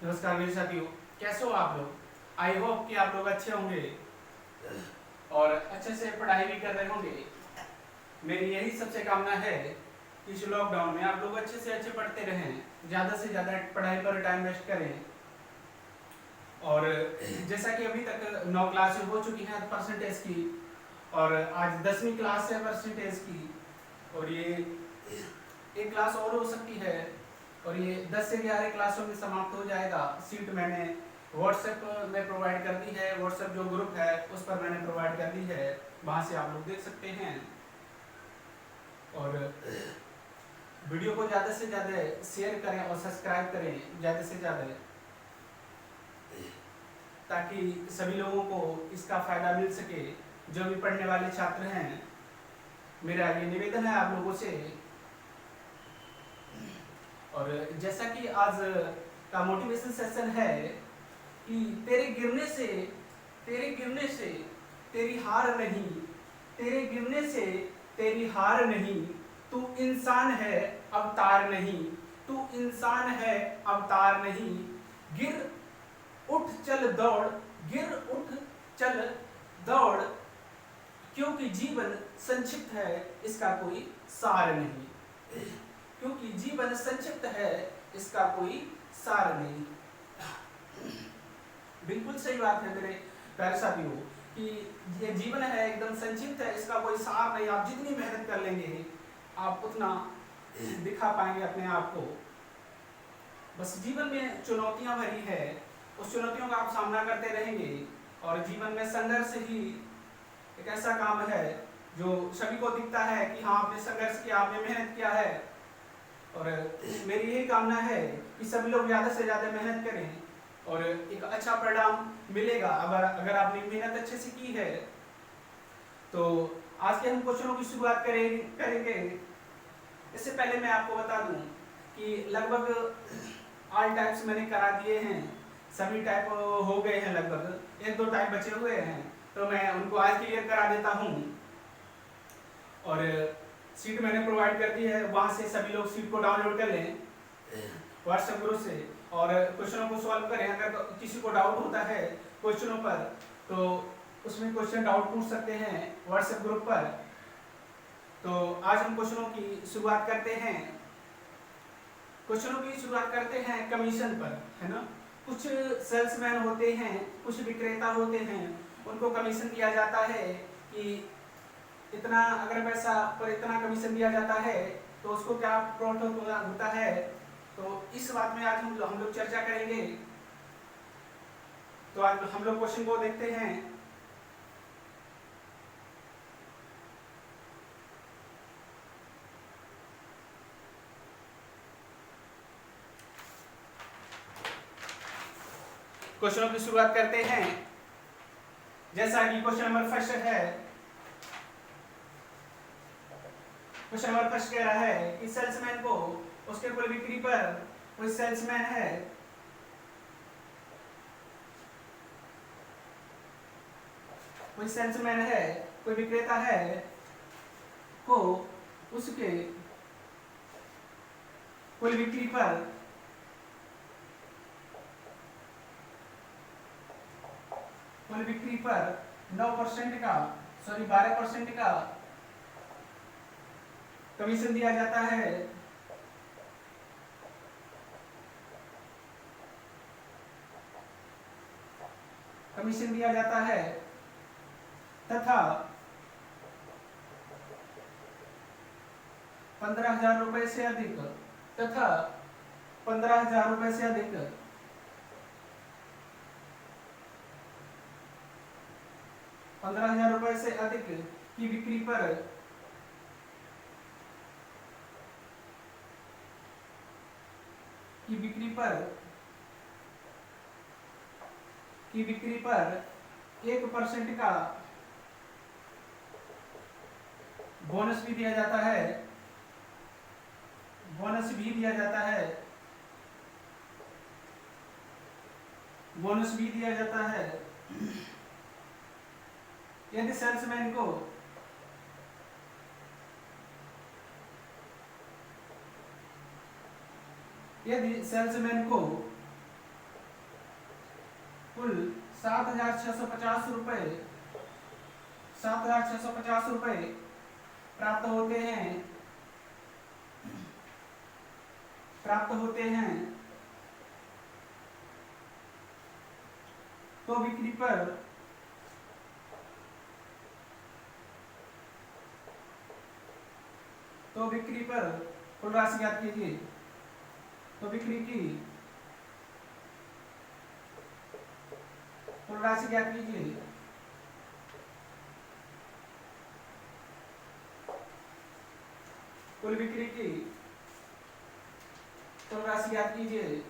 नमस्कार मेरे साथियों, कैसे हो आप लोग। आई होप कि आप लोग अच्छे होंगे और अच्छे से पढ़ाई भी कर रहे होंगे। मेरी यही सबसे कामना है कि इस लॉकडाउन में आप लोग अच्छे से अच्छे पढ़ते रहें, ज़्यादा से ज़्यादा पढ़ाई पर टाइम वेस्ट करें। और जैसा कि अभी तक 9 क्लासें हो चुकी हैं परसेंटेज की, और आज 10वीं क्लास है परसेंटेज की, और ये एक क्लास और हो सकती है, और ये 10 से 11 क्लासों में समाप्त हो जाएगा। सीट मैंने व्हाट्सएप में प्रोवाइड कर दी है, व्हाट्सएप जो ग्रुप है उस पर मैंने प्रोवाइड कर दी है, वहाँ से आप लोग देख सकते हैं। और वीडियो को ज़्यादा से ज़्यादा शेयर करें और सब्सक्राइब करें ज़्यादा से ज़्यादा, ताकि सभी लोगों को इसका फ़ायदा मिल सके जो भी पढ़ने वाले छात्र हैं। मेरा ये निवेदन है आप लोगों से। और जैसा कि आज का मोटिवेशन सेशन है कि तेरे गिरने से तेरी हार नहीं, तेरे गिरने से तेरी हार नहीं, तू इंसान है अवतार नहीं, तू इंसान है अवतार नहीं। गिर उठ चल दौड़, गिर उठ चल दौड़, क्योंकि जीवन संक्षिप्त है इसका कोई सार नहीं, क्योंकि जीवन संक्षिप्त है इसका कोई सार नहीं। बिल्कुल सही बात है मेरे प्यारे साथियों कि ये जीवन है एकदम संक्षिप्त है, इसका कोई सार नहीं। आप जितनी मेहनत कर लेंगे आप उतना दिखा पाएंगे अपने आप को। बस जीवन में चुनौतियां भरी है, उस चुनौतियों का आप सामना करते रहेंगे। और जीवन में संघर्ष ही एक ऐसा काम है जो सभी को दिखता है कि हाँ आपने संघर्ष किया, आपने मेहनत किया है। और मेरी यही कामना है कि सभी लोग ज़्यादा से ज़्यादा मेहनत करें और एक अच्छा परिणाम मिलेगा अगर आपने मेहनत अच्छे से की है। तो आज के हम क्वेश्चनों की शुरुआत करेंगे। इससे पहले मैं आपको बता दूं कि लगभग ऑल टाइप्स मैंने करा दिए हैं, सभी टाइप हो गए हैं, लगभग 1-2 टाइप बचे हुए हैं, तो मैं उनको आज क्लियर करा देता हूं। और सीट मैंने प्रोवाइड कर दी है, वहां से सभी लोग सीट को डाउनलोड कर लें व्हाट्सएप ग्रुप से और क्वेश्चनों को सॉल्व करें। अगर किसी को डाउट होता है क्वेश्चनों पर तो उसमें क्वेश्चन डाउट पूछ सकते हैं व्हाट्सएप ग्रुप पर। तो आज हम क्वेश्चनों की शुरुआत करते हैं। क्वेश्चनों की शुरुआत करते हैं कमीशन पर, है ना। कुछ सेल्समैन होते हैं, कुछ विक्रेता होते हैं, उनको कमीशन दिया जाता है कि इतना, अगर पैसा पर इतना कमीशन दिया जाता है तो उसको क्या प्रॉफिट होता है। तो इस बात में आज हम लोग चर्चा करेंगे। तो आज हम लोग क्वेश्चन को देखते हैं। क्वेश्चनों की शुरुआत करते हैं। जैसा कि क्वेश्चन नंबर फर्स्ट है, क्वेश्चन नंबर फर्स्ट कह रहा है कि सेल्समैन को उसके कुल बिक्री पर, कोई सेल्समैन है, कोई सेल्समैन है, कोई विक्रेता है, को उसके कुल बिक्री पर कुल बिक्री पर 9% का, सॉरी 12% का कमीशन दिया जाता है। कमीशन दिया जाता है तथा 15,000 रुपए से अधिक, तथा 15,000 रुपए से अधिक 15,000 रुपए से अधिक की बिक्री पर की बिक्री पर 1% का बोनस भी दिया जाता है। बोनस भी दिया जाता है, बोनस भी दिया जाता है यदि सेल्समैन को यदि सेल्समैन को 7,650 रुपये 7,650 रुपये प्राप्त होते हैं तो बिक्री पर कुल राशि ज्ञात कीजिए। तो बिक्री की कुल राशि ज्ञात कीजिए। कुल बिक्री की कुल राशि ज्ञात कीजिए।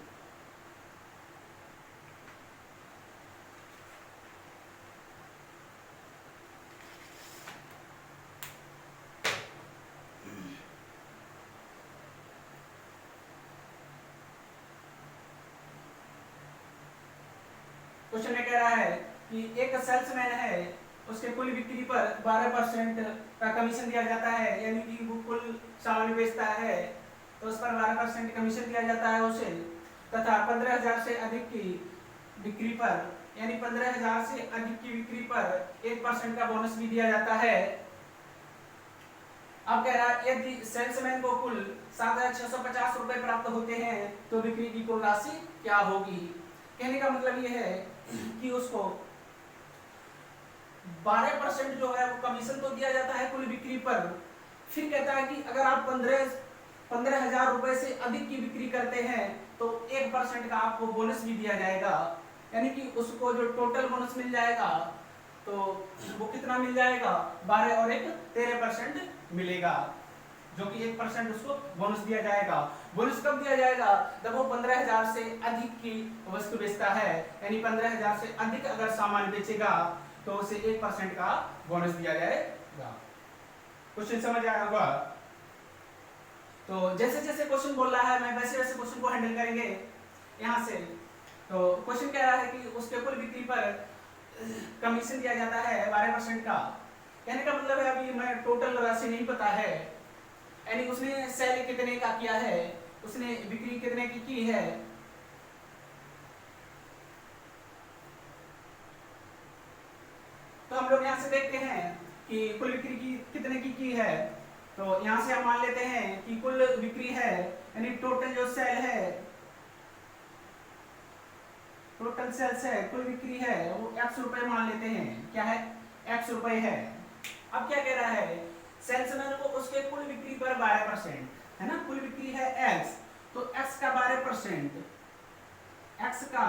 क्वेश्चन में कह रहा है कि एक सेल्समैन है, उसके कुल बिक्री पर 12% का कमीशन दिया जाता है, यानी कि वो कुल सामान बेचता है तो उस पर 12% कमीशन दिया जाता है उसे, तथा 15,000 से अधिक की बिक्री पर, यानी 15,000 से अधिक की बिक्री पर 1% का बोनस भी दिया जाता है। अब कह रहा है यदि सेल्समैन को कुल 7,650 रुपए प्राप्त होते हैं तो बिक्री की कुल राशि क्या होगी। कहने का मतलब ये है कि उसको 12% जो है वो कमीशन तो दिया जाता है कुल बिक्री पर, फिर कहता है कि अगर आप 15,000 रुपए से अधिक की बिक्री करते हैं तो 1% का आपको बोनस भी दिया जाएगा, यानी कि उसको जो टोटल बोनस मिल जाएगा तो वो कितना मिल जाएगा, 12 और 1 13% मिलेगा, जो कि 1% उसको बोनस दिया जाएगा। बोनस कब दिया जाएगा, जब वो 15,000 से अधिक की वस्तु बेचता है, यानी 15,000 से अधिक अगर सामान बेचेगा तो उसे 1% का बोनस दिया जाएगा। क्वेश्चन समझ आया होगा। तो जैसे जैसे क्वेश्चन बोल रहा है मैं वैसे वैसे क्वेश्चन को हैंडल करेंगे यहाँ से। तो क्वेश्चन कह रहा है कि उसके कुल बिक्री पर कमीशन दिया जाता है 12% का। कहने का मतलब है अभी मैं टोटल राशि नहीं पता है, यानी उसने सेल कितने का किया है, उसने बिक्री कितने की है। तो हम लोग यहाँ से देखते हैं कि कुल बिक्री की कितने की है। तो यहाँ से हम मान लेते हैं कि कुल बिक्री है, यानी टोटल जो सेल है, टोटल सेल्स है, कुल बिक्री है वो x रुपए मान लेते हैं। क्या है, x रुपए है। अब क्या कह रहा है, सेल्समैन को उसके कुल बिक्री पर 12% है ना, कुल बिक्री है x, तो x का 12%, x का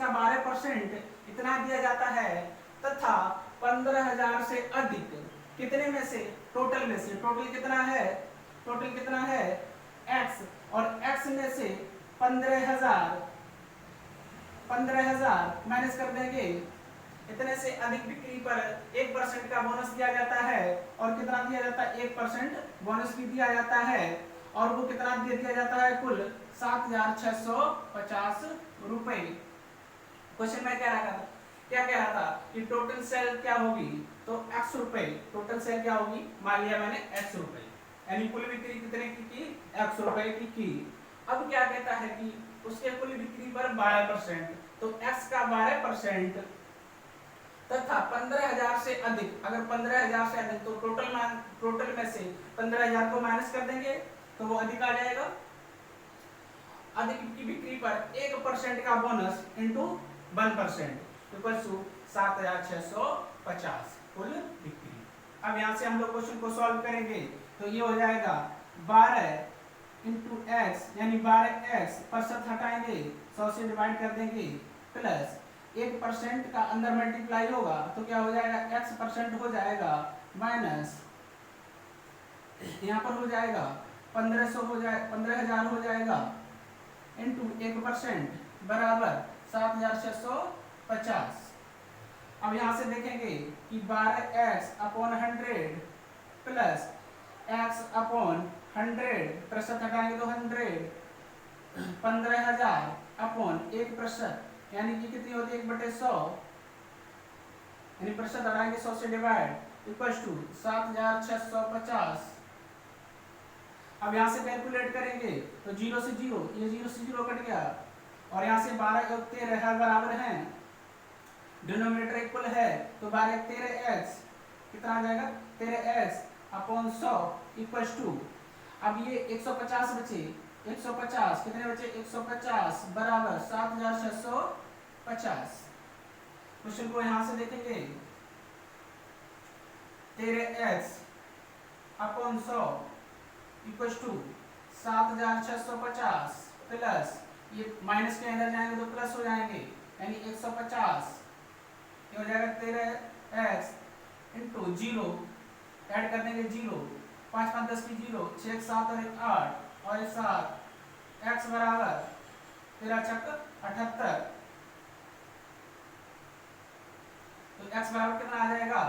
12% इतना दिया जाता है, तथा 15,000 से अधिक कितने में से, टोटल में से, टोटल कितना है x, और x में से 15,000 माइनस कर देंगे, इतने से अधिक बिक्री पर 1% का बोनस दिया जाता है। और कितना दिया जाता है, 1% बोनस भी दिया जाता है। और वो कितना दिया जाता है, कुल 7,650 रुपए। क्वेश्चन में क्या कह रहा था कि टोटल सेल क्या होगी, तो x रुपए, टोटल सेल क्या होगी, मान लिया मैंने x रुपए, यानी कुल बिक्री कितने की x रुपए की। अब क्या कहता है कि उसके कुल बिक्री पर 12%, तो x का 12% तथा 15,000 से अधिक, अगर 15,000 से अधिक तो टोटल में से 15,000 को माइनस कर देंगे तो वो अधिक आ जाएगा। अधिक की बिक्री पर 1% का बोनस इंटू 1% इक्वल टू 7,650 कुल बिक्री। अब यहाँ से हम लोग क्वेश्चन को सॉल्व करेंगे तो ये हो जाएगा 12 इंटू एक्स, यानी 12x, प्रतिशत हटाएंगे 100 से डिवाइड कर देंगे, प्लस 1% का अंदर मल्टीप्लाई होगा तो क्या हो जाएगा, x% हो जाएगा, माइनस यहाँ पर हो जाएगा 15,000 हो जाएगा, इंटू 1% बराबर 7,650। अब यहाँ से देखेंगे कि 12x upon 100 plus x upon 100, प्रतिशत हटाएंगे तो 100, 15,000 अपॉन 1%, यानी कि कितनी होती है 1/100, यानी प्रतिशत हटाएंगे 100 से डिवाइड, इक्वल टू 7,650। अब यहाँ से कैलकुलेट करेंगे तो 0 से 0, ये 0 से 0 कट गया, और यहाँ से 12 और 13 बराबर हैं, डिनोमिनेटर इक्वल है, तो 12 13x कितना आ जाएगा 13x अपॉन 100 इक्वल्स टू, अब ये 150 बचे, 150 कितने बचे 150 बराबर 7650। क्वेश्चन को यहां से देखेंगे, 13x upon 100 equals to 7650 plus, ये माइनस के अंदर जाएंगे तो प्लस हो जाएंगे, यानी 150 ये हो जाएगा 13x इंटू 0, ऐड कर देंगे 0, 5 5 10 की 0, 6 7 और 1 8 और 1 7, x बराबर 13 छक 78, तो x बराबर कितना आ जाएगा,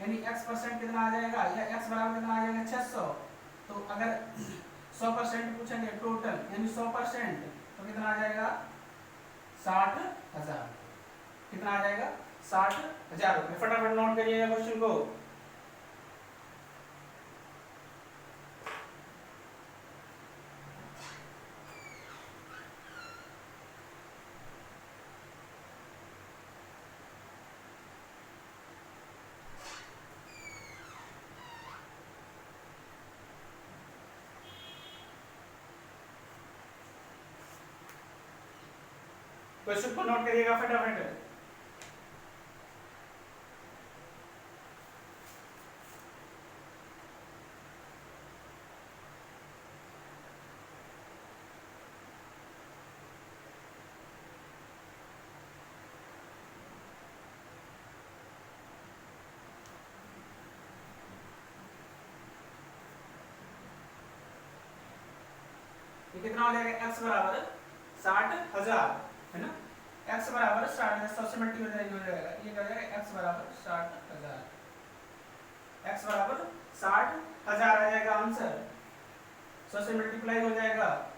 यानी x% कितना आ जाएगा, या x बराबर कितना आ जाएगा 600। तो अगर 100% पूछेंगे टोटल, यानी 100%, तो कितना आ जाएगा 60,000, कितना आ जाएगा 60,000 रुपए। फटाफट नोट करिएगा क्वेश्चन को। क्वेश्चन को नोट करिएगा फटाफट। कितना हो जाएगा x बराबर 60,000 है ना, x बराबर 60,000, 100 से मल्टीप्लाई हो जाएगा, ये हो जाएगा x बराबर 60,000, x बराबर 60,000 आ जाएगा आंसर, 100 से मल्टीप्लाई हो जाएगा।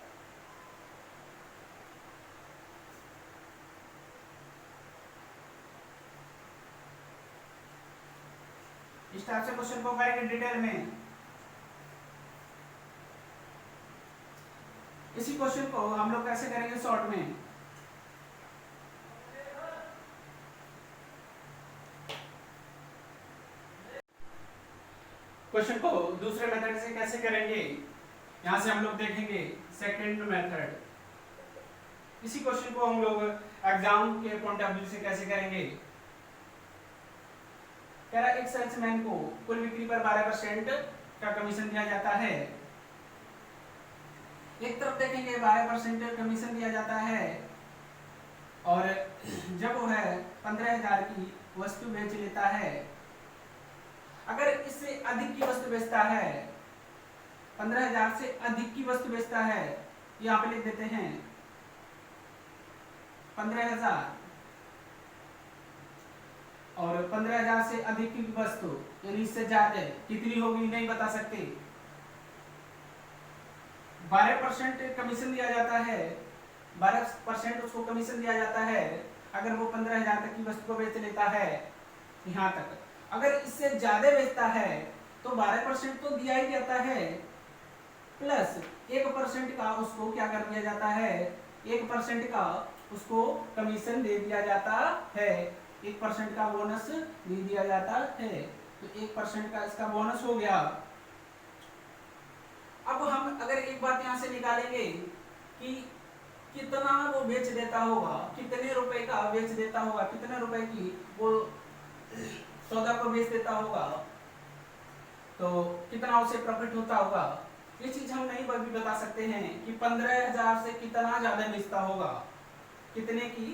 इस टाइप से क्वेश्चन को करेंगे डिटेल में। इसी क्वेश्चन को हम लोग कैसे करेंगे शॉर्ट में, क्वेश्चन को दूसरे मेथड से कैसे करेंगे, यहां से हम लोग देखेंगे सेकंड मेथड। इसी क्वेश्चन को हम लोग एग्जाम के पॉइंट ऑफ व्यू से कैसे करेंगे। कह रहा एक सेल्समैन को कुल बिक्री पर 12% का कमीशन दिया जाता है। एक तरफ देखेंगे 12% कमीशन दिया जाता है, और जब वो है 15,000 की वस्तु बेच लेता है, अगर इससे अधिक की वस्तु बेचता है, 15,000 से अधिक की वस्तु बेचता है, यहाँ पे लिख देते हैं 15,000, और 15,000 से अधिक की वस्तु यानी इससे ज्यादा कितनी होगी नहीं बता सकते। 12% कमीशन दिया जाता है, 12% उसको कमीशन दिया जाता है अगर वो 15,000 तक की वस्तु को बेच लेता है यहाँ तक। अगर इससे ज्यादा बेचता है तो 12% तो दिया ही जाता है, प्लस 1% का उसको क्या कर दिया जाता है, 1% का उसको कमीशन दे दिया जाता है, 1% का बोनस दे दिया जाता है। तो 1% का इसका बोनस हो गया। अब हम अगर एक बात यहाँ से निकालेंगे कि कितना वो बेच देता होगा, कितने रुपए का बेच देता होगा, कितने रुपए की वो सौदा को बेच देता होगा, तो कितना उसे प्रॉफिट होता होगा, ये चीज हम नहीं बता सकते हैं कि 15,000 से कितना ज्यादा बेचता होगा, कितने की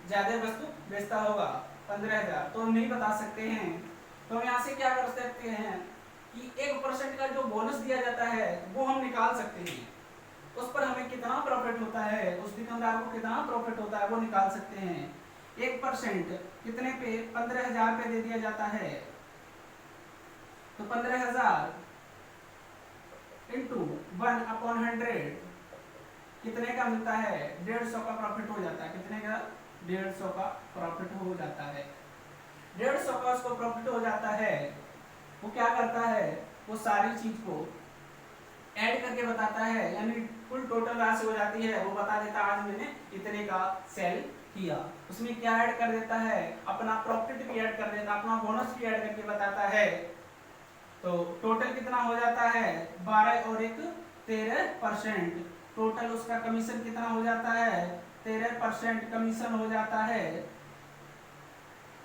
ज्यादा वस्तु बेचता होगा 15,000, तो हम नहीं बता सकते हैं। तो हम यहाँ से क्या कर सकते हैं कि 1% का जो बोनस दिया जाता है वो हम निकाल सकते हैं, उस पर हमें कितना प्रॉफिट होता है, उस दुकानदार को कितना प्रॉफिट होता है वो निकाल सकते हैं। 1% कितने पे 15,000 पे दे दिया जाता है, तो 15,000 इंटू 1/100 कितने का मिलता है, 150 का प्रॉफिट हो जाता है। कितने का, 150 का प्रॉफिट हो जाता है। 150 का उसको प्रॉफिट हो जाता है। वो क्या करता है, वो सारी चीज को ऐड करके बताता है, यानी कुल टोटल राशि हो जाती है, वो बता देता है आज मैंने इतने का सेल किया। उसमें क्या ऐड कर देता है, अपना प्रॉफिट भी ऐड कर देता है, अपना बोनस भी ऐड करके बताता है। तो टोटल कितना हो जाता है 12 और 1 13%। टोटल उसका कमीशन कितना हो जाता है 13% कमीशन हो जाता है।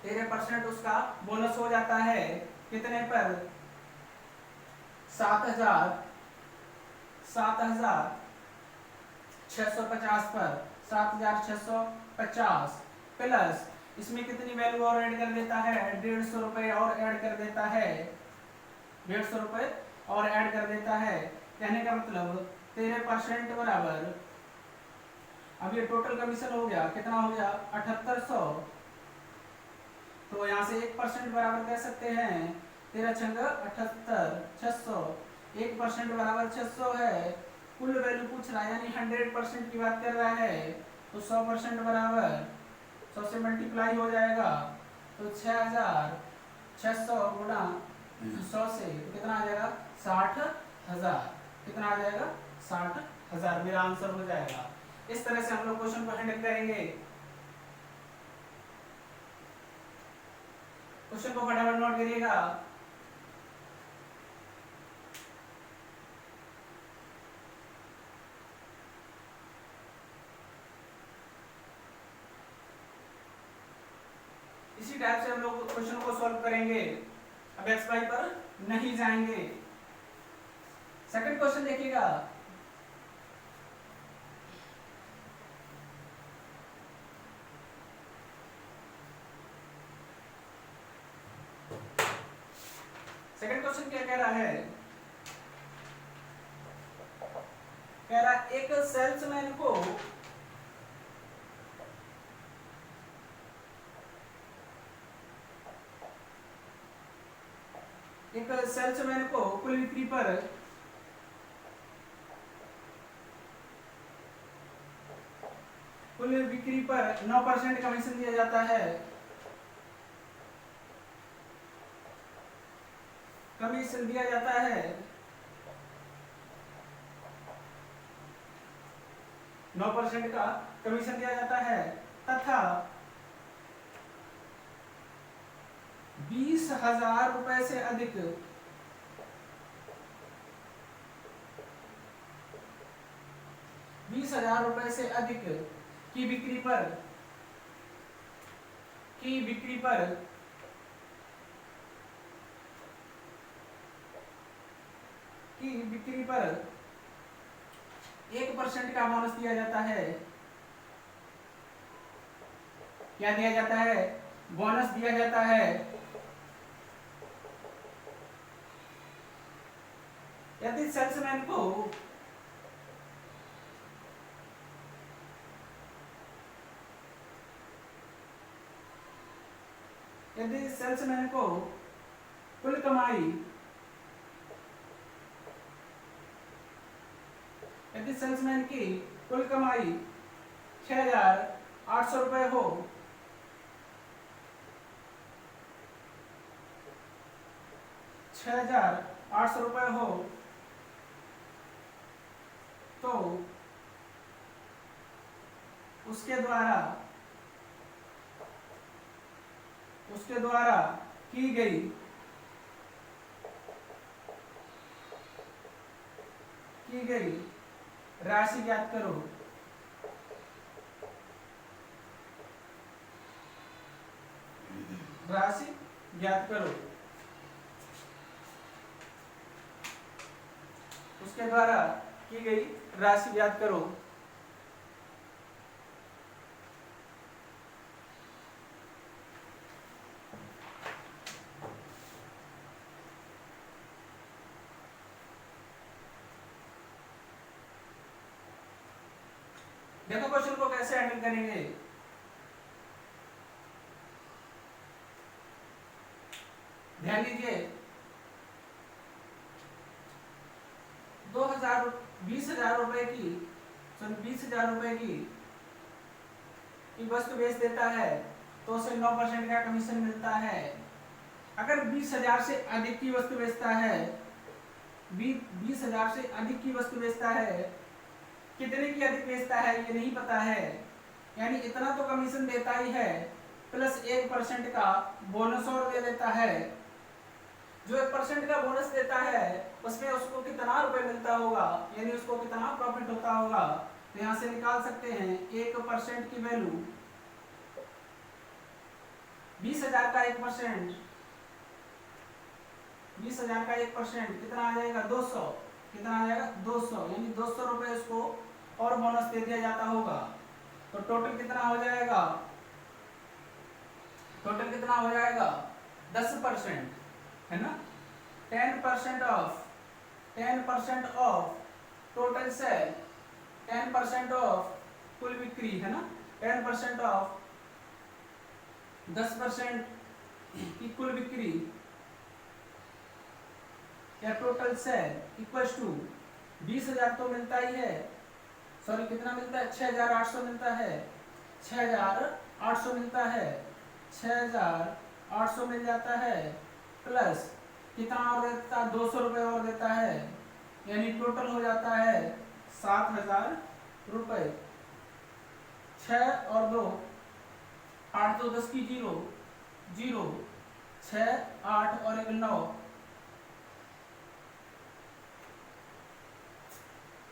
13% उसका बोनस हो जाता है कितने पर 7,650 पर 7,650 प्लस इसमें कितनी वैल्यू और ऐड कर देता है 150 रुपए और ऐड कर देता है 150 रुपए और ऐड कर देता है। कहने का मतलब 13% बराबर, अब ये टोटल कमीशन हो गया कितना हो गया 7800। तो यहाँ से 1% बराबर कह सकते हैं 13 छंग 78 600। 1% बराबर 600 है। कुल वैल्यू पूछ रहा है यानी 100% की बात कर रहा है। तो 100% बराबर 100 से मल्टीप्लाई हो जाएगा तो 6,600 गुणा 100 से कितना आ जाएगा 60,000। कितना आ जाएगा 60,000 मेरा आंसर हो जाएगा। इस तरह से हम लोग क्वेश्चन को हैंडल करेंगे। क्वेश्चन को फटाफट नोट करिएगा। इसी टाइप से हम लोग क्वेश्चन को सॉल्व करेंगे। अब एक्सपाई पर नहीं जाएंगे। सेकंड क्वेश्चन देखिएगा। सेकंड क्वेश्चन क्या कह रहा है, कह रहा एक सेल्समैन को कुल बिक्री पर कुल बिक्री पर 9% कमीशन दिया जाता है। कमीशन दिया जाता है 9% का कमीशन दिया जाता है तथा 20,000 रुपए से अधिक 20,000 रुपए से अधिक की बिक्री पर की बिक्री पर 1% का बोनस दिया जाता है। क्या दिया जाता है बोनस दिया जाता है। यदि सेल्समैन को कुल कमाई यदि सेल्समैन की कुल कमाई 6,800 रुपए हो 6,800 रुपए हो तो उसके द्वारा की गई राशि ज्ञात करो। राशि ज्ञात करो। उसके द्वारा की गई राशि ज्ञात करो। देखो क्वेश्चन को कैसे हैंडल करेंगे। ध्यान दीजिए 20,000 रुपए की वस्तु बेच देता है तो उसे 9% का कमीशन मिलता है। अगर 20,000 से अधिक की वस्तु बेचता है 20,000 से अधिक की वस्तु बेचता है कितने की अधिक बेचता है ये नहीं पता है, यानी इतना तो कमीशन देता ही है, प्लस 1% का बोनस और दे देता है। जो 1% का बोनस देता है उसमें उसको कितना रुपए मिलता होगा, यानी उसको कितना प्रॉफिट होता होगा, तो यहाँ से निकाल सकते हैं 1% की वैल्यू 20,000 का 1%, 20,000 का 1% कितना आ जाएगा 200, कितना आ जाएगा 200, यानी 200 रुपए उसको और बोनस दे दिया जाता होगा। तो टोटल कितना हो जाएगा, टोटल कितना हो जाएगा 10%, है ना। 10% ऑफ टोटल सेल, 10% ऑफ कुल बिक्री, है ना। 10% ऑफ 10% की कुल बिक्री या टोटल सेल इक्वल टू 20,000 तो मिलता ही है, सॉरी कितना मिलता है 6,800 मिलता है, 6,800 मिलता है, 6,800 मिल जाता है, प्लस कितना और देता है 200 रुपए और देता है, यानी टोटल हो जाता है 7,000 रुपए। 6 और 2 8 तो 10 की 0 0, 6 8 और 1 9,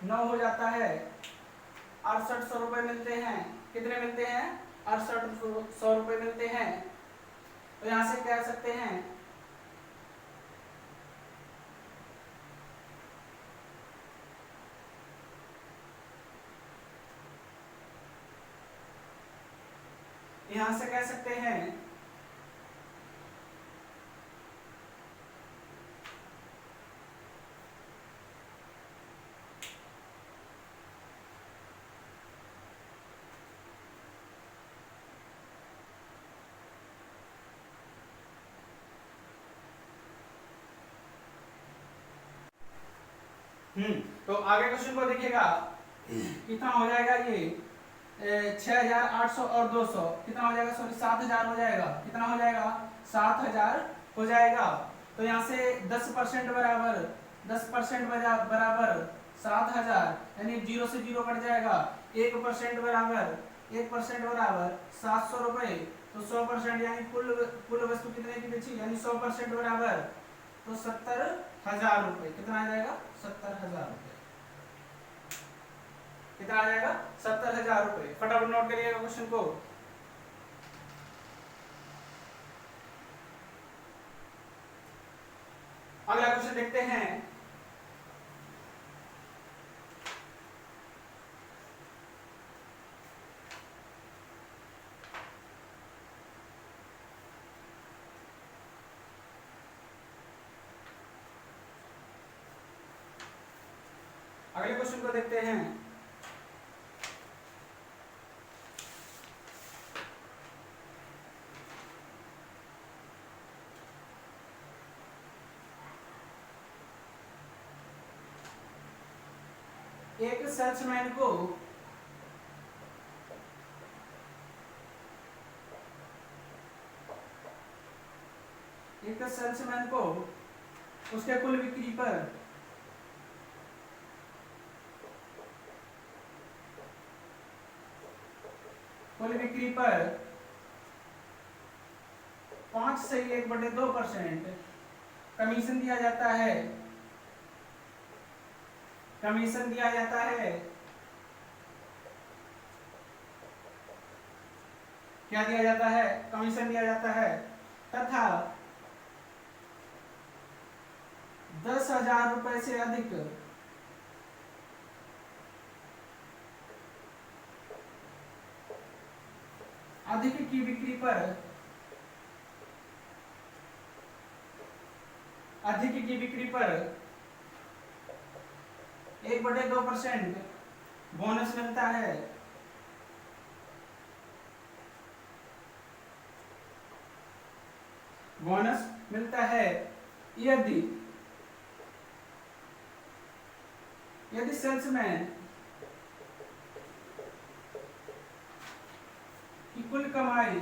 9 हो जाता है। 6800 रुपए मिलते हैं, कितने मिलते हैं 6800 रुपए मिलते हैं। तो यहां से कह सकते हैं यहां से कह सकते हैं तो आगे क्वेश्चन को देखिएगा कितना हो जाएगा ये 6,800 और 200 कितना हो जाएगा, सॉरी 7,000 हो जाएगा, कितना हो जाएगा 7,000 हो जाएगा। तो यहाँ से 10% बराबर 10% बराबर 7,000, यानी 0 से 0 कट जाएगा। 1% बराबर 1% बराबर 700 रुपए, तो 100% यानी कुल वस्तु कितने की बेची, यानी 100% बराबर तो 70,000 रुपए, कितना आ जाएगा 70,000 रुपए, कितना आ जाएगा 70,000 रुपए। फटाफट नोट करिएगा क्वेश्चन को। अगला क्वेश्चन देखते हैं। अगले क्वेश्चन को देखते हैं। एक सेल्समैन को उसके कुल बिक्री पर कुल बिक्री पर 5 से 1/2% कमीशन दिया जाता है, कमीशन दिया जाता है। क्या दिया जाता है, कमीशन दिया जाता है, तथा 10,000 रुपए से अधिक की बिक्री पर अधिक की बिक्री पर 1/2% बोनस मिलता है। बोनस मिलता है यदि सेल्समैन की कुल कमाई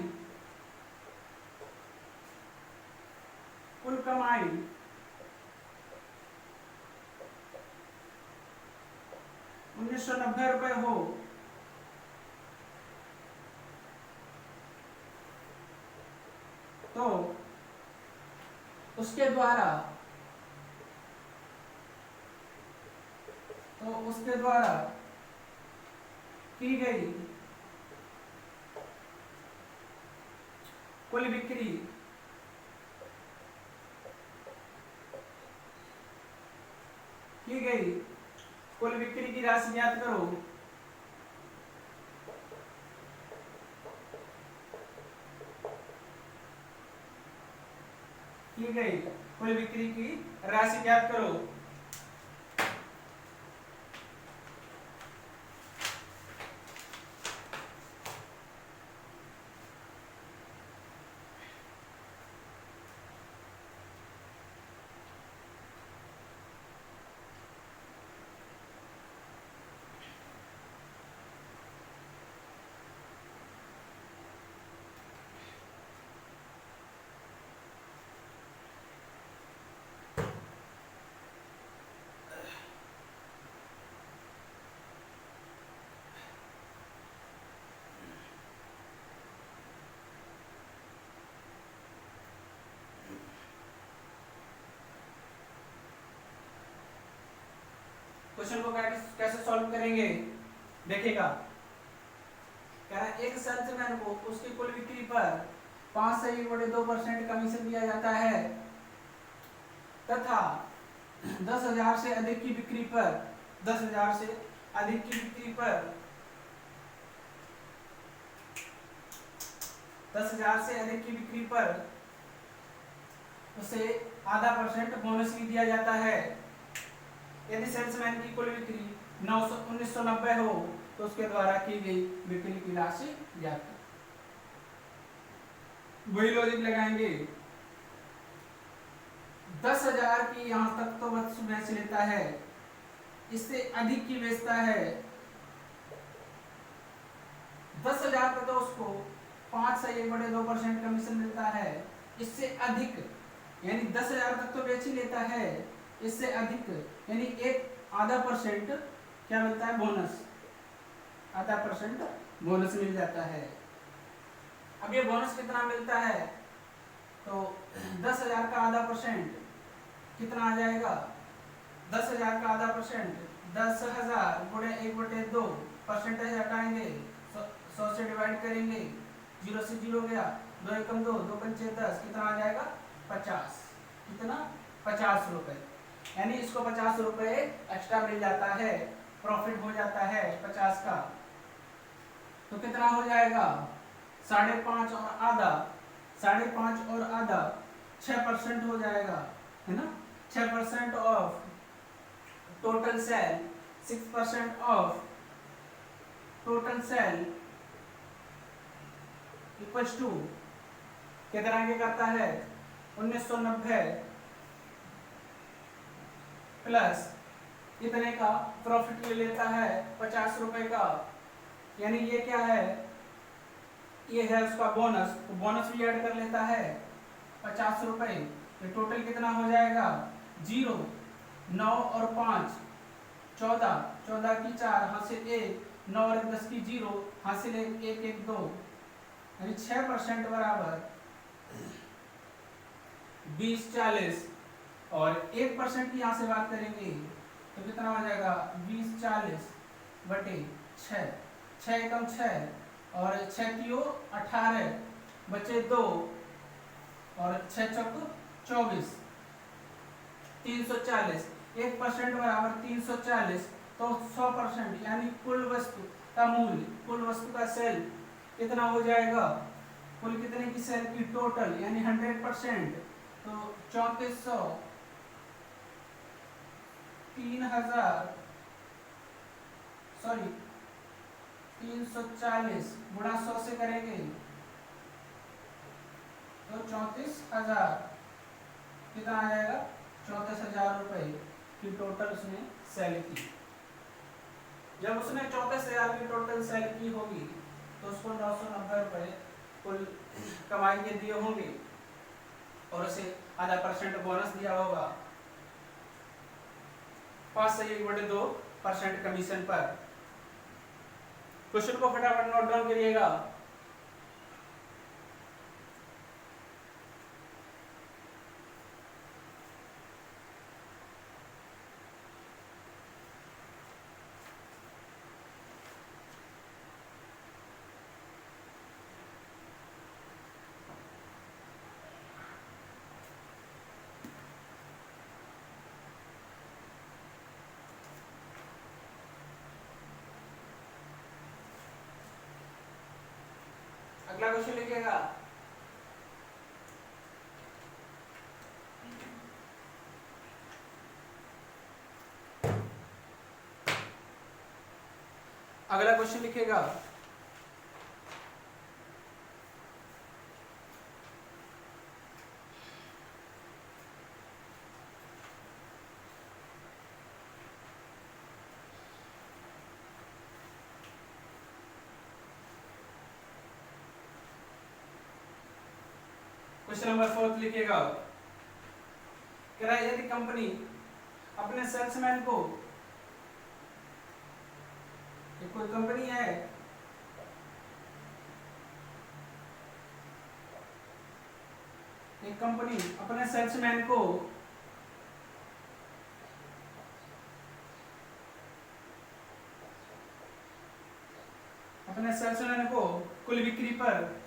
₹1990 हो तो उसके द्वारा की गई कुल बिक्री की राशि ज्ञात करो। की गई कुल बिक्री की राशि ज्ञात करो। क्वेश्चन को कैसे सॉल्व करेंगे देखिएगा। कह रहा है एक सेल्समैन को उसकी कुल बिक्री पर 5 से 1/2% कमीशन दिया जाता है तथा 10,000 से अधिक की बिक्री पर 10,000 से अधिक की बिक्री पर 10,000 से अधिक की बिक्री पर उसे ½ % बोनस भी दिया जाता है। यदि सेल्समैन की कुल बिक्री 1990 हो तो उसके द्वारा की गई बिक्री की राशि ज्ञात करें। वही लॉजिक लगाएंगे। 10,000 की यहां तक तो वस्तु बेच लेता है, इससे अधिक की बेचता है 10,000 पर तो उसको 5 से 1/2% कमीशन मिलता है। इससे अधिक यानी 10,000 तक तो बेच ही लेता है, इससे अधिक यानी ½ % क्या मिलता है बोनस, ½% बोनस मिल जाता है। अब ये बोनस कितना मिलता है तो 10,000 का ½ कितना आ जाएगा। 10,000 का ½ 10,000 गुणे 1/2 परसेंटेज हटाएंगे 100 से डिवाइड करेंगे 0 से 0 गया 2 एकम 2 2 पंचे 10 कितना आ जाएगा 50। कितना 50 रुपए यानी इसको 50 रुपए एक्स्ट्रा मिल जाता है, प्रॉफिट हो जाता है 50 का। तो कितना हो जाएगा 5.5 और आधा 5.5 और आधा 6% हो जाएगा है ना। 6% of total sale 6% of total sale equals to कितना के करता है 1990 प्लस इतने का प्रॉफिट ले लेता है 50 रुपए का। यानी ये क्या है, ये है उसका बोनस, तो बोनस भी ऐड कर लेता है 50 रुपए। ये टोटल कितना हो जाएगा 0 9 और 5 14 14 की 4 हासिल 1 9 और 10 की 0 हासिल 1 1 1 2 यानी 6% बराबर 20 40 और 1% की यहाँ से बात करेंगे तो कितना हो जाएगा 20 40 बटे 6 6 एकम 6 और 6 कियो 18 बचे 2 और 6 चौक 24 340 1% बराबर 340 तो 100% यानी कुल वस्तु का मूल्य कुल वस्तु का सेल कितना हो जाएगा, कुल कितने की सेल की टोटल यानी 100% तो 3400 3,000 सॉरी 340 गुणा 100 से करेंगे तो 34,000 कितना आ जाएगा 34,000 रुपए की टोटल उसने सेल की। जब उसने 34,000 की टोटल सेल की होगी तो उसको 990 रुपए कुल कमाई के दिए होंगे और उसे ½ % बोनस दिया होगा 5 से 1/2 परसेंट कमीशन पर। क्वेश्चन को फटाफट नोट डाउन करिएगा। अगला क्वेश्चन लिखिएगा। अगला क्वेश्चन लिखिएगा। क्वेश्चन नंबर 4 लिखिएगा। कह रहा है यदि कंपनी अपने सेल्समैन को, ये कोई कंपनी है, एक कंपनी अपने सेल्समैन को कुल बिक्री पर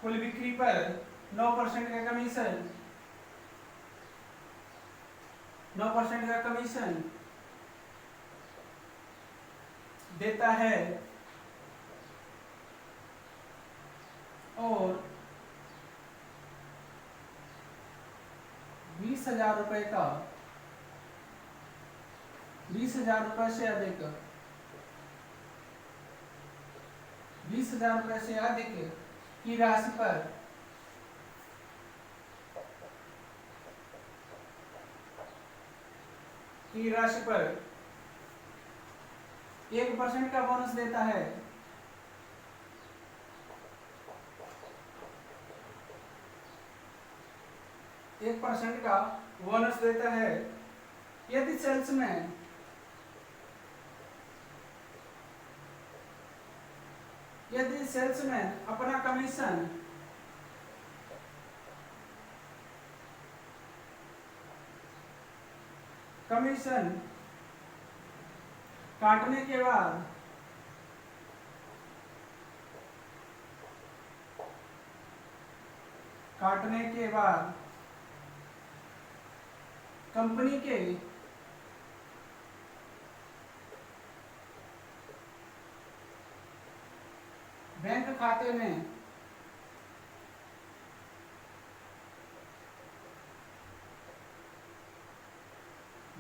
कुल बिक्री पर 9% का कमीशन 9% का कमीशन देता है और 20,000 रुपए का 20,000 रुपए से अधिक 20,000 रुपए से अधिक की राशि पर की राशि पर 1% का बोनस देता है। 1% का बोनस देता है यदि सेल्समैन अपना कमीशन काटने के बाद कंपनी के बैंक खाते में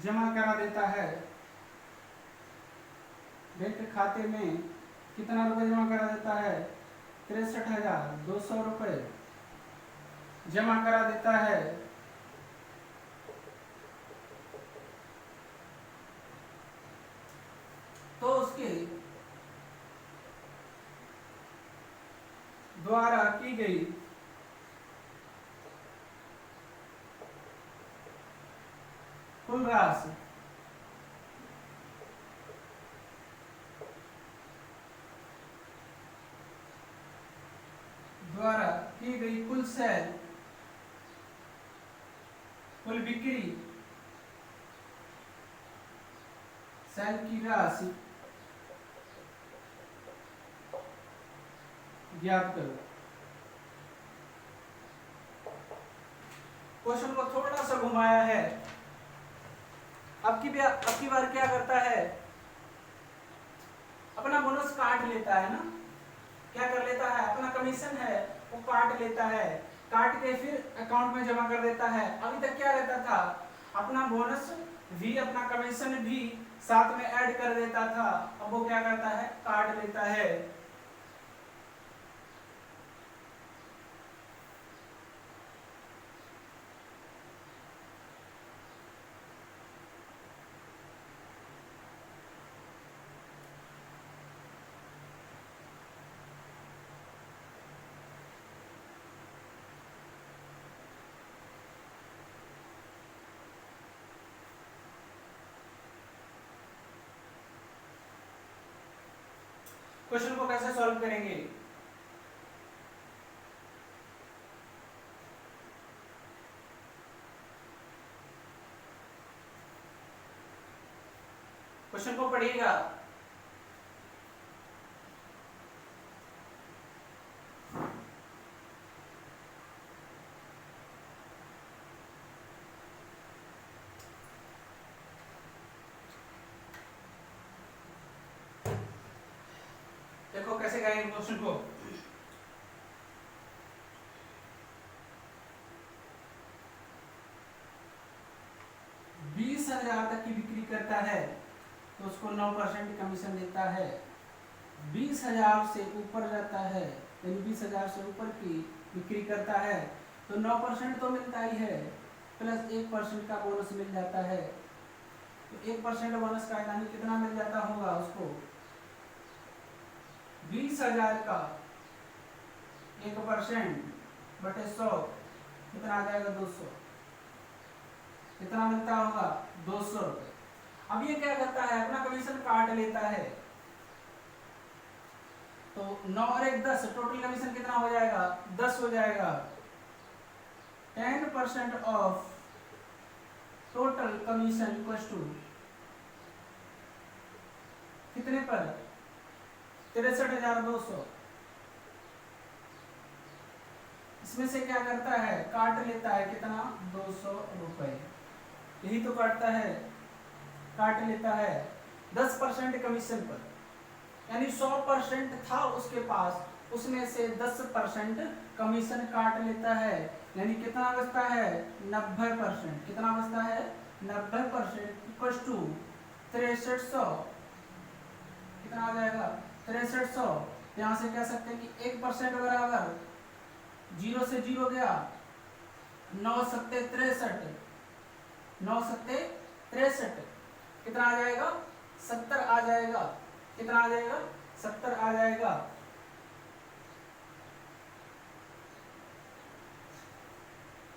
जमा करा देता है। बैंक खाते में कितना रुपए जमा करा देता है? 63,200 रुपए जमा करा देता है। तो उसके द्वारा की गई कुल राशि द्वारा की गई कुल सेल कुल बिक्री सेल की राशि ज्ञात करो। क्वेश्चन को थोड़ा सा घुमाया है। अब की बार क्या करता है, अपना बोनस काट लेता है ना, क्या कर लेता है, अपना कमीशन है वो काट लेता है, काट के फिर अकाउंट में जमा कर देता है। अभी तक क्या रहता था, अपना बोनस भी अपना कमीशन भी साथ में ऐड कर देता था। अब वो क्या करता है, काट लेता है। क्वेश्चन को कैसे सॉल्व करेंगे? क्वेश्चन को पढ़िएगा। देखो कैसे करेंगे क्वेश्चन को। बीस हजार तक की बिक्री करता है तो उसको 9% कमीशन देता है। 20,000 से ऊपर जाता है, यानी 20,000 से ऊपर की बिक्री करता है तो 9% तो मिलता ही है, प्लस 1% का बोनस मिल जाता है। तो 1% बोनस का यानी कितना मिल जाता होगा उसको? 20,000 का 1% बटे 100 कितना आ जाएगा? 200। कितना मिलता होगा? 200 रुपये। अब ये क्या करता है, अपना कमीशन काट लेता है। तो 9 और 1 10, टोटल कमीशन कितना हो जाएगा? 10 हो जाएगा। 10% of total commission equals to कितने पर? 63,200। इसमें से क्या करता है? काट लेता है कितना? 200 रुपए। यही तो काटता है, काट लेता है 10% कमीशन पर, यानी 100% था उसके पास, उसमें से 10% कमीशन काट लेता है, यानी कितना बचता है? 90%। कितना बचता है? 90% इक्वल्स टू 6300। कितना आ जाएगा? 6300। यहाँ से कह सकते हैं कि 1% बराबर 0 से 0 गया, 9 सत्ते 63, 9 सत्ते 63, कितना आ जाएगा? 70 आ जाएगा। कितना आ जाएगा? 70 आ जाएगा।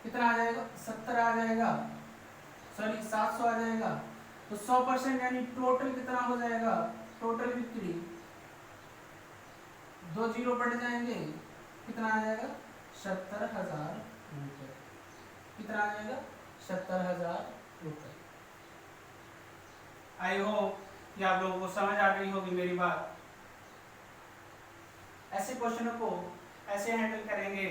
कितना आ जाएगा? 70 आ जाएगा, सॉरी 700 आ जाएगा। तो 100% यानी टोटल कितना हो जाएगा? टोटल बिक्री 2 जीरो बढ़ जाएंगे, कितना आ जाएगा? 70,000 रुपये। कितना आ जाएगा? 70,000 रुपये। आई होप कि आप लोगों को समझ आ गई होगी मेरी बात। ऐसे क्वेश्चनों को ऐसे हैंडल करेंगे।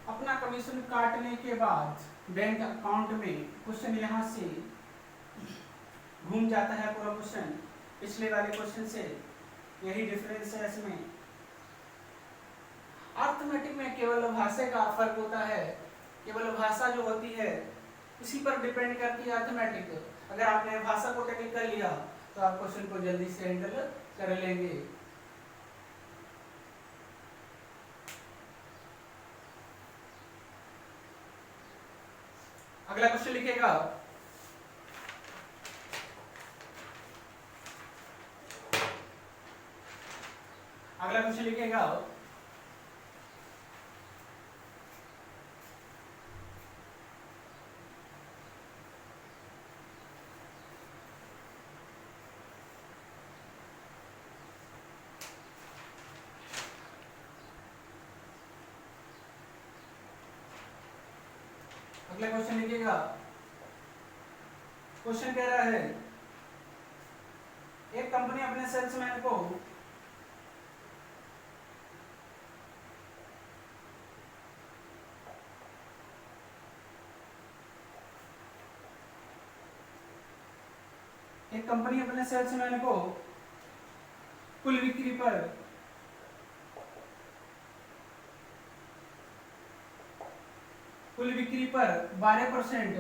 अपना कमीशन काटने के बाद बैंक अकाउंट में क्वेश्चन यहाँ से घूम जाता है पूरा क्वेश्चन पिछले वाले क्वेश्चन से। यही डिफरेंस है इसमें। अर्थमेटिक में केवल भाषा का फर्क होता है, केवल भाषा जो होती है उसी पर डिपेंड करती है अर्थमेटिक। अगर आपने भाषा को टैकल कर लिया तो आप क्वेश्चन को जल्दी से हैंडल कर लेंगे। अगला क्वेश्चन लिखिएगा। अगला क्वेश्चन लिखिएगा। अगला क्वेश्चन लिखिएगा। क्वेश्चन कह रहा है एक कंपनी अपने सेल्समैन को अपने सेल्समैन को कुल बिक्री पर कुल बिक्री पर 12%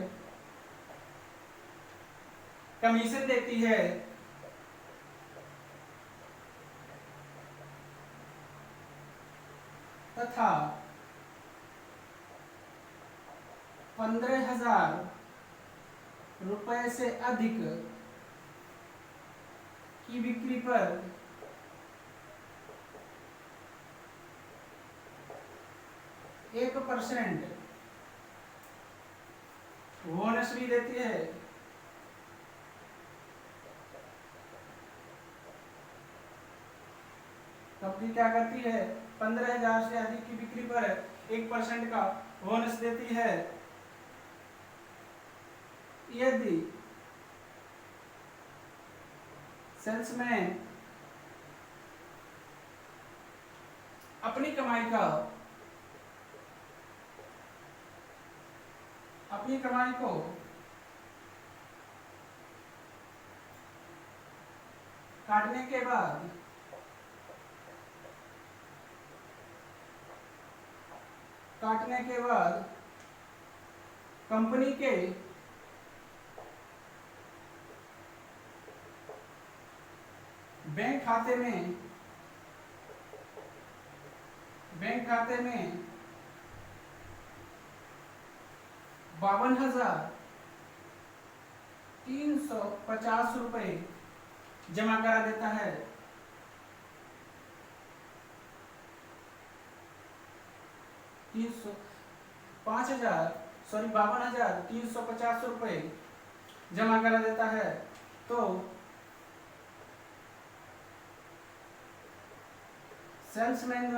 कमीशन देती है तथा 15,000 रुपए से अधिक की बिक्री पर 1% बोनस भी देती है। कंपनी क्या करती है, 15,000 से अधिक की बिक्री पर 1% का बोनस देती है। यदि सेल्समैन अपनी कमाई को काटने के बाद कंपनी के बैंक खाते में 52,350 रुपए जमा करा देता है। 52,350 रुपए जमा करा देता है। तो सेल्समैन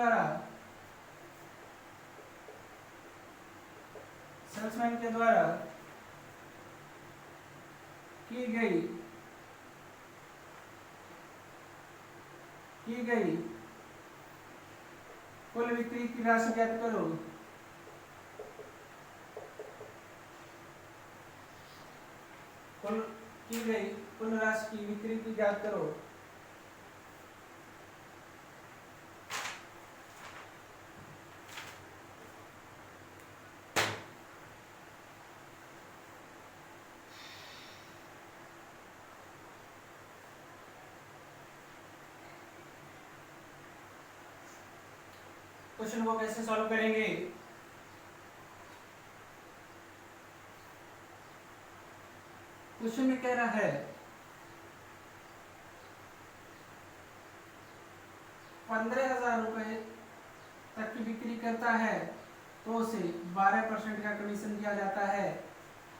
के द्वारा की गई कुल बिक्री की राशि ज्ञात करो। कुल राशि की बिक्री की ज्ञात करो। क्वेश्चन को कैसे सॉल्व करेंगे? क्वेश्चन में कह रहा है 15,000 रुपए तक की बिक्री करता है तो उसे 12% का कमीशन दिया जाता है।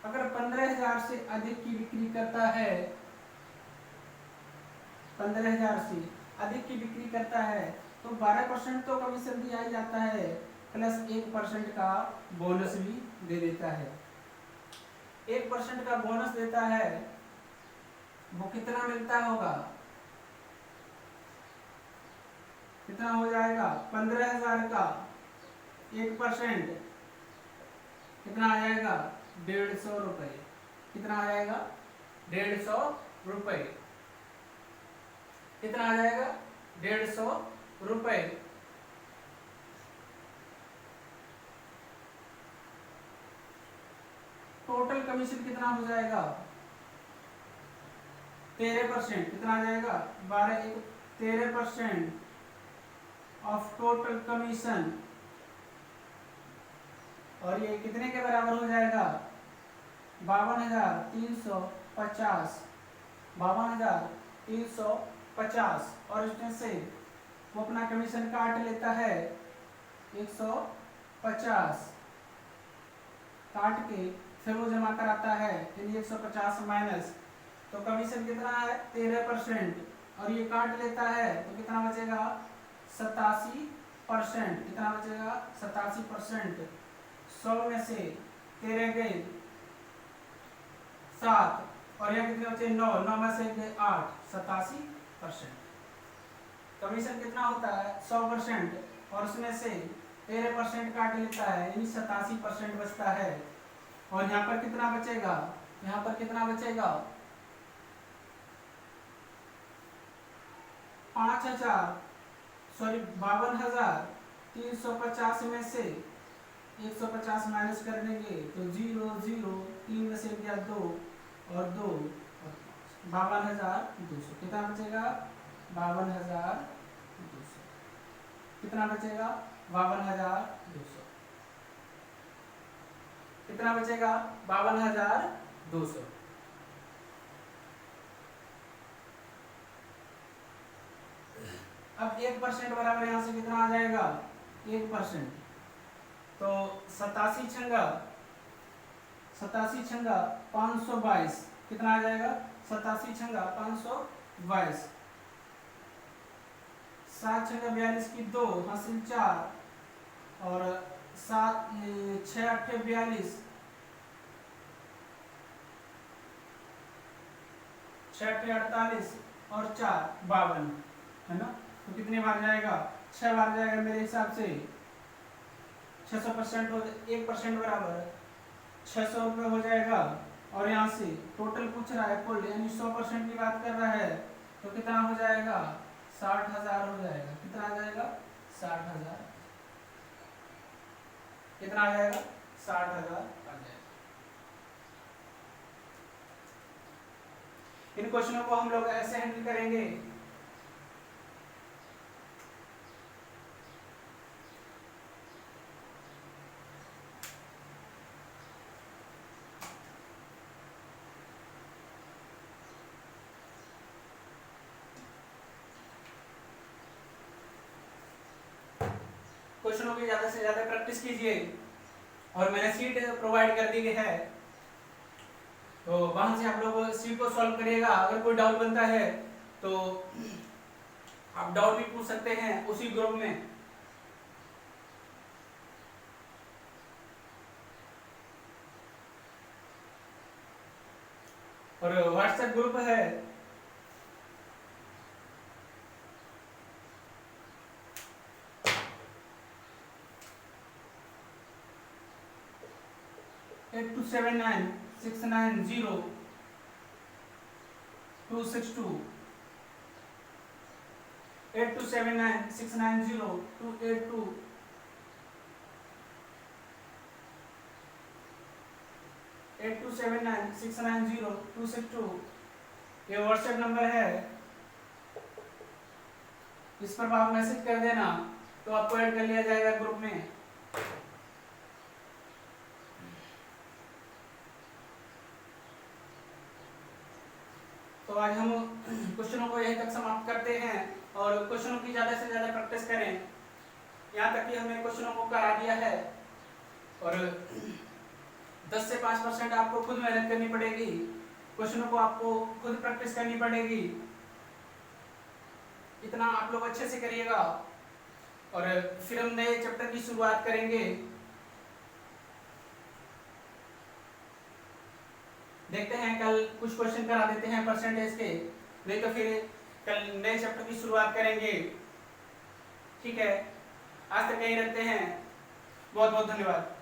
अगर 15,000 से अधिक की बिक्री करता है, 15,000 से अधिक की बिक्री करता है तो 12% तो कमीशन दिया ही जाता है, प्लस 1% का बोनस भी दे देता है। 1% का बोनस देता है, वो कितना मिलता होगा? कितना हो जाएगा? 15,000 का 1% कितना आ जाएगा? 150 रुपए। कितना आ जाएगा? 150 रुपए। कितना आ जाएगा? 150 रुपए। टोटल कमीशन कितना हो जाएगा? 13%। कितना आ जाएगा? 13% ऑफ टोटल कमीशन। और ये कितने के बराबर हो जाएगा? 52,350। 52,350। और इसमें से वो अपना कमीशन काट लेता है 150, काट के फिर वो जमा कराता है। 150 माइनस, तो कमीशन कितना है? 13%। और ये काट लेता है तो कितना बचेगा? 87%। कितना बचेगा? 87%। 100 में से 13 गए 7 और यहाँ कितने बचे? 9। 9 में से गए 8। 87%। कमीशन कितना होता है? 100%। और उसमें से 13% काट लेता है, यानी 87% बचता है। और यहाँ पर कितना बचेगा? यहाँ पर कितना बचेगा? 52,350 में से 150 माइनस कर देंगे तो 0 0, 3 में से गया 2 और 2 और 52,200। कितना बचेगा? 52,200। कितना बचेगा? 52,200। कितना बचेगा? 52,200। अब 1% बराबर यहां से कितना आ जाएगा? 1%। तो 87 छंगा 522। कितना आ जाएगा? 87 छंगा 522। 7 6 42 की 2 हासिल 4 और 7 6 8 42 6 8 48 और 4 52 है ना। तो कितने बार जाएगा? 6 बार जाएगा मेरे हिसाब से। 600% हो 1% बराबर 600 रुपये हो जाएगा। और यहाँ से टोटल पूछ रहा है कुल, यानी 100% की बात कर रहा है, तो कितना हो जाएगा? 60,000 हो जाएगा। कितना आ जाएगा? 60,000। कितना आ जाएगा? 60,000 आ जाएगा। इन क्वेश्चनों को हम लोग ऐसे हैंडल करेंगे। क्वेश्चनों की ज्यादा से ज्यादा प्रैक्टिस कीजिए और मैंने सीट प्रोवाइड कर दी है, तो वहां से आप लोग सीट को सॉल्व करिएगा। अगर कोई डाउट बनता है तो आप डाउट भी पूछ सकते हैं उसी ग्रुप में। और व्हाट्सएप ग्रुप है, एट 279-690-262 8279-690-282 8279-690-262 ये व्हाट्सएप नंबर है। इस पर आप मैसेज कर देना तो आपको ऐड कर लिया जाएगा ग्रुप में। तो आज हम क्वेश्चनों को यहीं तक समाप्त करते हैं और क्वेश्चनों की ज़्यादा से ज़्यादा प्रैक्टिस करें। यहाँ तक कि हमने क्वेश्चनों को करा दिया है और 10 से 5% आपको खुद मेहनत करनी पड़ेगी। क्वेश्चनों को आपको खुद प्रैक्टिस करनी पड़ेगी। इतना आप लोग अच्छे से करिएगा और फिर हम नए चैप्टर की शुरुआत करेंगे। देखते हैं कल कुछ क्वेश्चन करा देते हैं परसेंटेज के, नहीं तो फिर कल नए चैप्टर की शुरुआत करेंगे। ठीक है, आज तक यही रखते हैं। बहुत बहुत धन्यवाद।